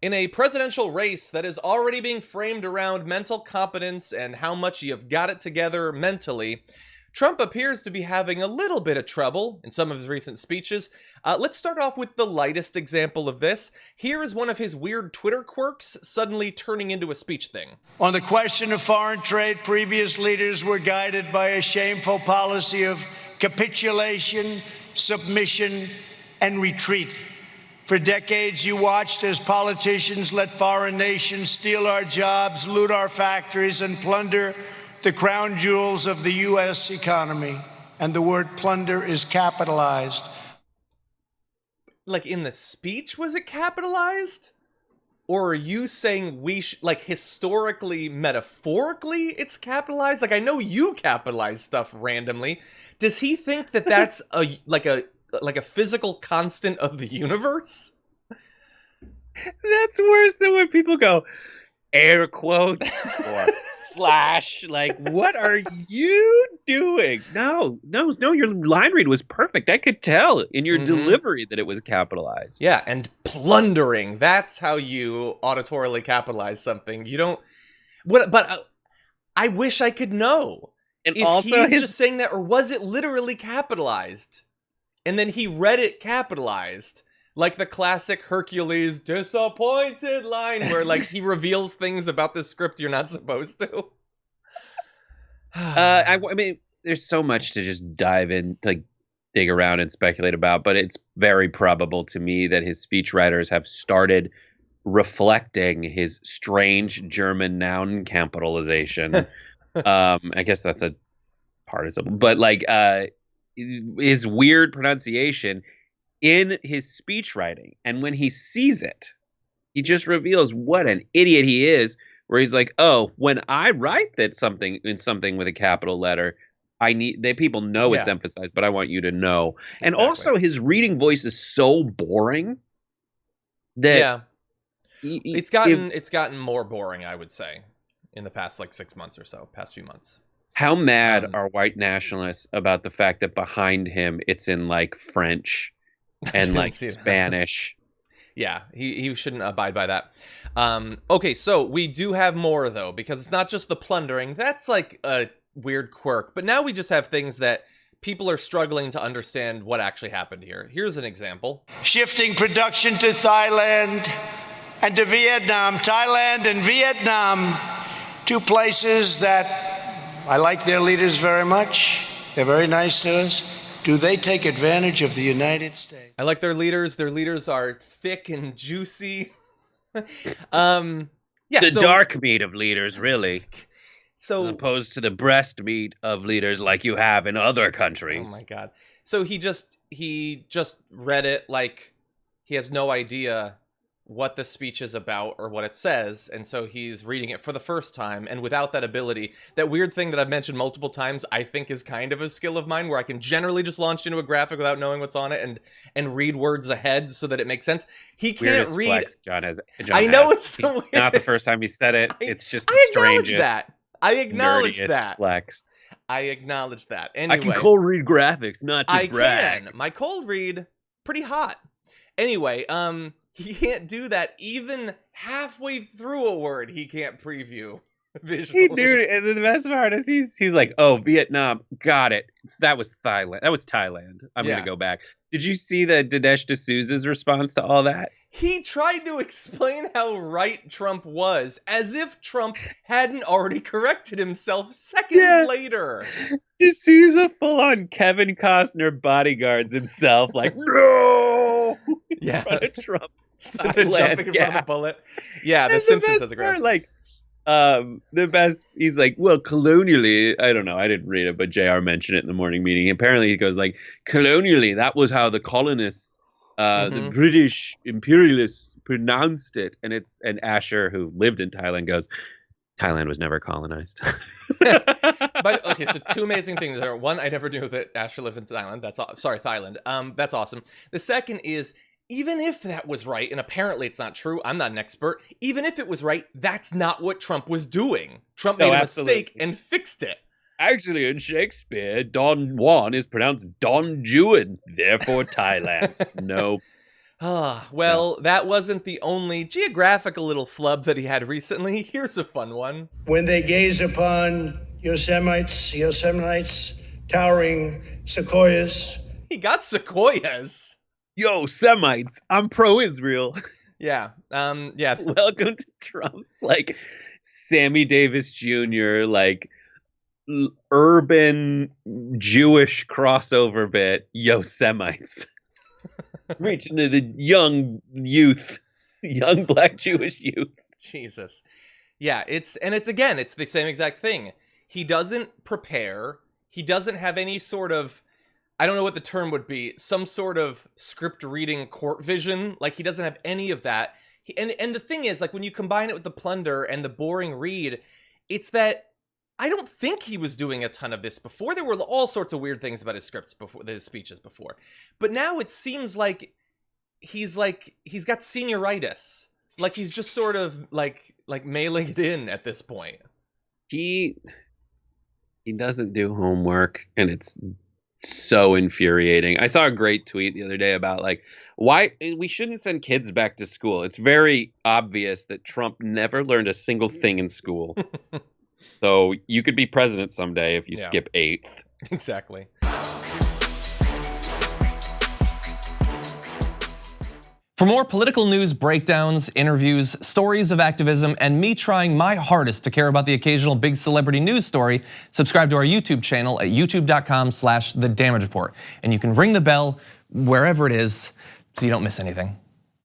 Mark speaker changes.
Speaker 1: In a presidential race that is already being framed around mental competence and how much you've got it together mentally, Trump appears to be having a little bit of trouble in some of his recent speeches. Let's start off with the lightest example of this. Here is one of his weird Twitter quirks suddenly turning into a speech thing.
Speaker 2: On the question of foreign trade, previous leaders were guided by a shameful policy of capitulation, submission, and retreat. For decades, you watched as politicians let foreign nations steal our jobs, loot our factories, and plunder the crown jewels of the U.S. economy. And the word plunder is capitalized.
Speaker 1: Like in the speech, was it capitalized? Or are you saying like historically, metaphorically, it's capitalized? Like, I know you capitalize stuff randomly. Does he think that that's a physical constant of the universe?
Speaker 3: That's worse than when people go air quotes or slash. Like, what are you doing? No, your line read was perfect. I could tell in your delivery that it was capitalized.
Speaker 1: Yeah, and plundering. That's how you auditorily capitalize something. You don't... But I wish I could know. And if also he's just saying that, or was it literally capitalized? And then he read it capitalized, like the classic Hercules disappointed line where like he reveals things about the script you're not supposed to.
Speaker 3: I mean, there's so much to just dive in, to dig around and speculate about, but it's very probable to me that his speechwriters have started reflecting his strange German noun capitalization. I guess that's a participle, but like his weird pronunciation in his speech writing. And when he sees it, he just reveals what an idiot he is, where he's like, oh, when I write that something with a capital letter, people know it's emphasized, but I want you to know. And also his reading voice is so boring that
Speaker 1: it's gotten more boring, I would say, in the past like 6 months or so, past few months.
Speaker 3: How mad are white nationalists about the fact that behind him it's in like French and like Spanish?
Speaker 1: Yeah, he shouldn't abide by that. Okay, so we do have more, though, because it's not just the plundering. That's like a weird quirk. But now we just have things that people are struggling to understand what actually happened here. Here's an example.
Speaker 2: Shifting production to Thailand and to Vietnam. Thailand and Vietnam, two places that I like their leaders very much. They're very nice to us. Do they take advantage of the United States?
Speaker 1: I like their leaders. Their leaders are thick and juicy.
Speaker 3: Dark meat of leaders, really.
Speaker 1: So,
Speaker 3: as opposed to the breast meat of leaders like you have in other countries.
Speaker 1: Oh my God. So he just read it like he has no idea what the speech is about or what it says, and so he's reading it for the first time, and without that ability, that weird thing that I've mentioned multiple times, I think is kind of a skill of mine, where I can generally just launch into a graphic without knowing what's on it and read words ahead so that it makes sense. He can't read.
Speaker 3: Flex John
Speaker 1: I know it's the weirdest.
Speaker 3: Not the first time he said it. It's just
Speaker 1: I acknowledge that. I acknowledge that.
Speaker 3: Flex.
Speaker 1: I acknowledge that. Anyway,
Speaker 3: I can cold read graphics, not to brag.
Speaker 1: I can. My cold read, pretty hot. Anyway, he can't do that. Even halfway through a word, he can't preview visually.
Speaker 3: Dude, and the best part is he's like, oh, Vietnam, got it. That was Thailand. That was Thailand. I'm going to go back. Did you see the Dinesh D'Souza's response to all that?
Speaker 1: He tried to explain how right Trump was, as if Trump hadn't already corrected himself seconds later.
Speaker 3: D'Souza full-on Kevin Costner bodyguards himself, like, no! In front of Trump.
Speaker 1: Jumping in front of the bullet. Yeah, The Simpsons has a great.
Speaker 3: Like, the best, he's like, well, colonially, I don't know, I didn't read it, but JR mentioned it in the morning meeting. Apparently he goes like, colonially, that was how the colonists, the British imperialists pronounced it. And Asher, who lived in Thailand, goes, Thailand was never colonized.
Speaker 1: But okay, so two amazing things there. One, I never knew that Asher lived in Thailand. Thailand. That's awesome. The second is, even if that was right, and apparently it's not true, I'm not an expert, even if it was right, that's not what Trump was doing. Trump made a mistake and fixed it.
Speaker 3: Actually, in Shakespeare, Don Juan is pronounced Don Juan, therefore Thailand. No.
Speaker 1: Well, that wasn't the only geographical little flub that he had recently. Here's a fun one.
Speaker 2: When they gaze upon Yosemite, towering sequoias.
Speaker 1: He got sequoias.
Speaker 3: Yo, Semites, I'm pro-Israel.
Speaker 1: Yeah.
Speaker 3: Welcome to Trump's like Sammy Davis Jr. like urban Jewish crossover bit. Yo, Semites. Reaching to the young black Jewish youth.
Speaker 1: Jesus. Yeah, it's the same exact thing. He doesn't prepare. He doesn't have any sort of, I don't know what the term would be, some sort of script reading court vision. Like, he doesn't have any of that. And the thing is, like, when you combine it with the plunder and the boring read, it's that I don't think he was doing a ton of this before. There were all sorts of weird things about his scripts before, his speeches before. But now it seems like he's got senioritis. Like, he's just sort of like mailing it in at this point.
Speaker 3: He doesn't do homework, and it's so infuriating. I saw a great tweet the other day about like why we shouldn't send kids back to school. It's very obvious that Trump never learned a single thing in school. So you could be president someday if you skip 8th.
Speaker 1: Exactly. For more political news breakdowns, interviews, stories of activism, and me trying my hardest to care about the occasional big celebrity news story, subscribe to our YouTube channel at youtube.com/The Damage Report. And you can ring the bell wherever it is so you don't miss anything.